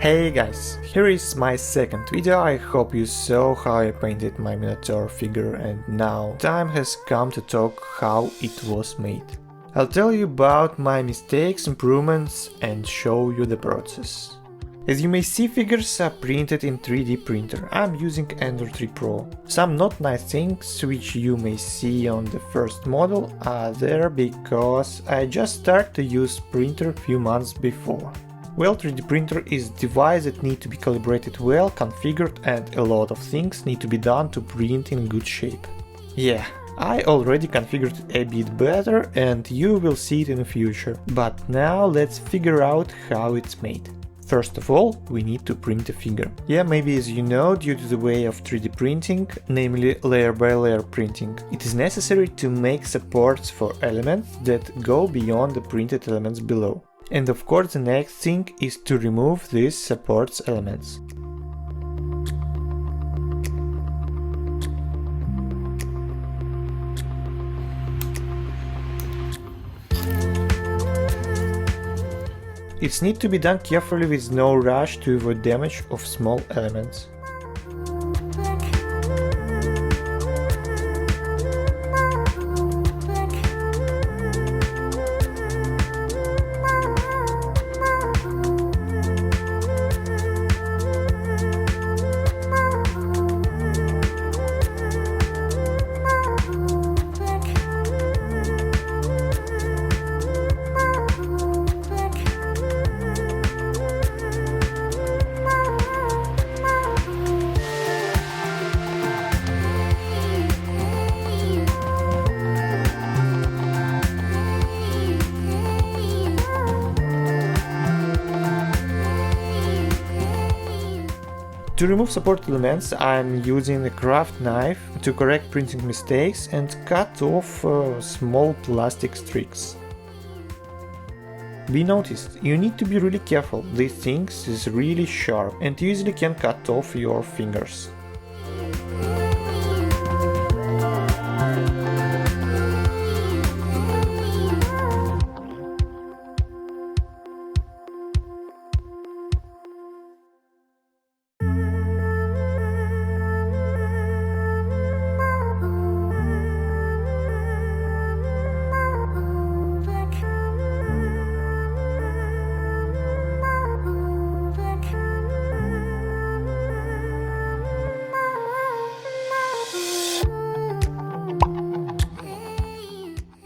Hey guys, here is my second video. I hope you saw how I painted my Minotaur figure, and now time has come to talk how it was made. I'll tell you about my mistakes, improvements and show you the process. As you may see, figures are printed in 3D printer. I'm using Ender 3 Pro. Some not nice things which you may see on the first model are there because I just started to use printer few months before. Well, 3D printer is a device that need to be calibrated well, configured, and a lot of things need to be done to print in good shape. Yeah, I already configured it a bit better and you will see it in the future. But now let's figure out how it's made. First of all, we need to print a figure. Yeah, maybe as you know, due to the way of 3D printing, namely layer by layer printing, it is necessary to make supports for elements that go beyond the printed elements below. And of course the next thing is to remove these supports elements. It needs to be done carefully with no rush to avoid damage of small elements. To remove support elements, I'm using a craft knife to correct printing mistakes and cut off small plastic streaks. Be noticed, you need to be really careful, this thing is really sharp and easily can cut off your fingers.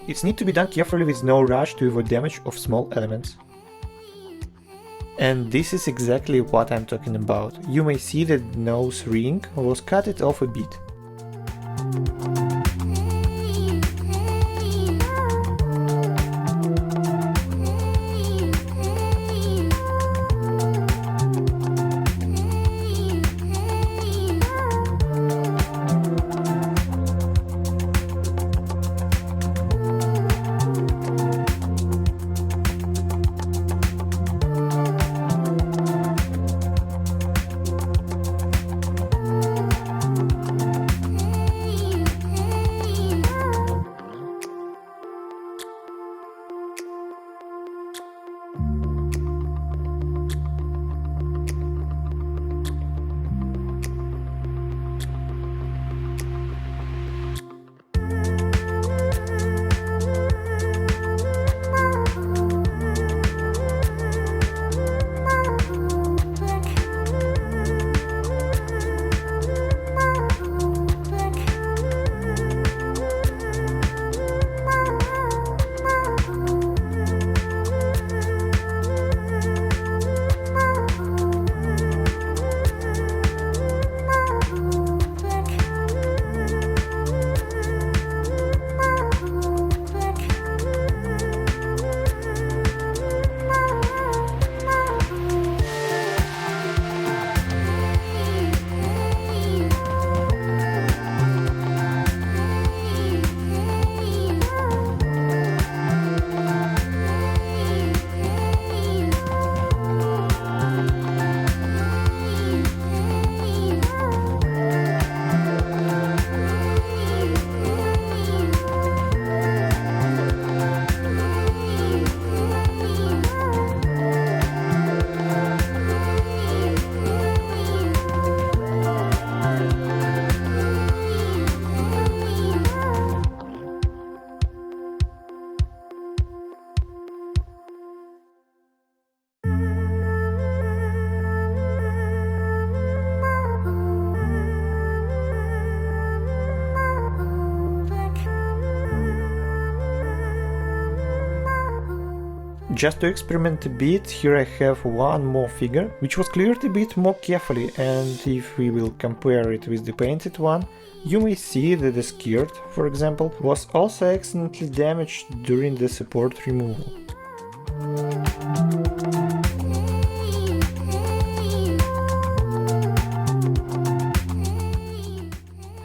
It needs to be done carefully with no rush to avoid damage of small elements. And this is exactly what I'm talking about. You may see that the nose ring was cut off a bit. Just to experiment a bit, here I have one more figure, which was cleared a bit more carefully, and if we will compare it with the painted one, you may see that the skirt, for example, was also accidentally damaged during the support removal.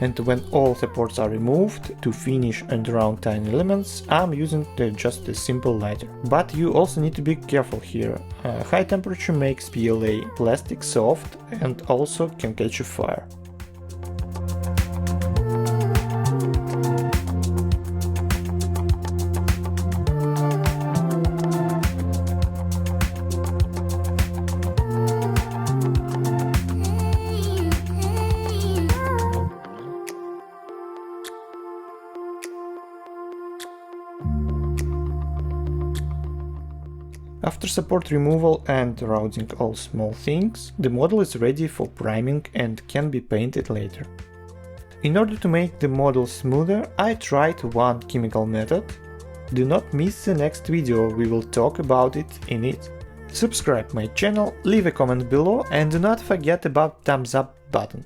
And when all supports are removed, to finish and round tiny elements, I'm using just a simple lighter. But you also need to be careful here. High temperature makes PLA plastic soft and also can catch a fire. After support removal and rounding all small things, the model is ready for priming and can be painted later. In order to make the model smoother, I tried one chemical method. Do not miss the next video, we will talk about it in it. Subscribe my channel, leave a comment below and do not forget about thumbs up button.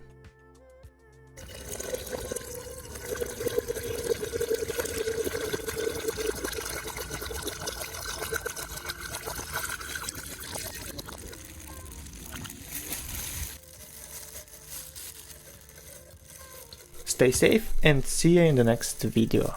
Stay safe and see you in the next video.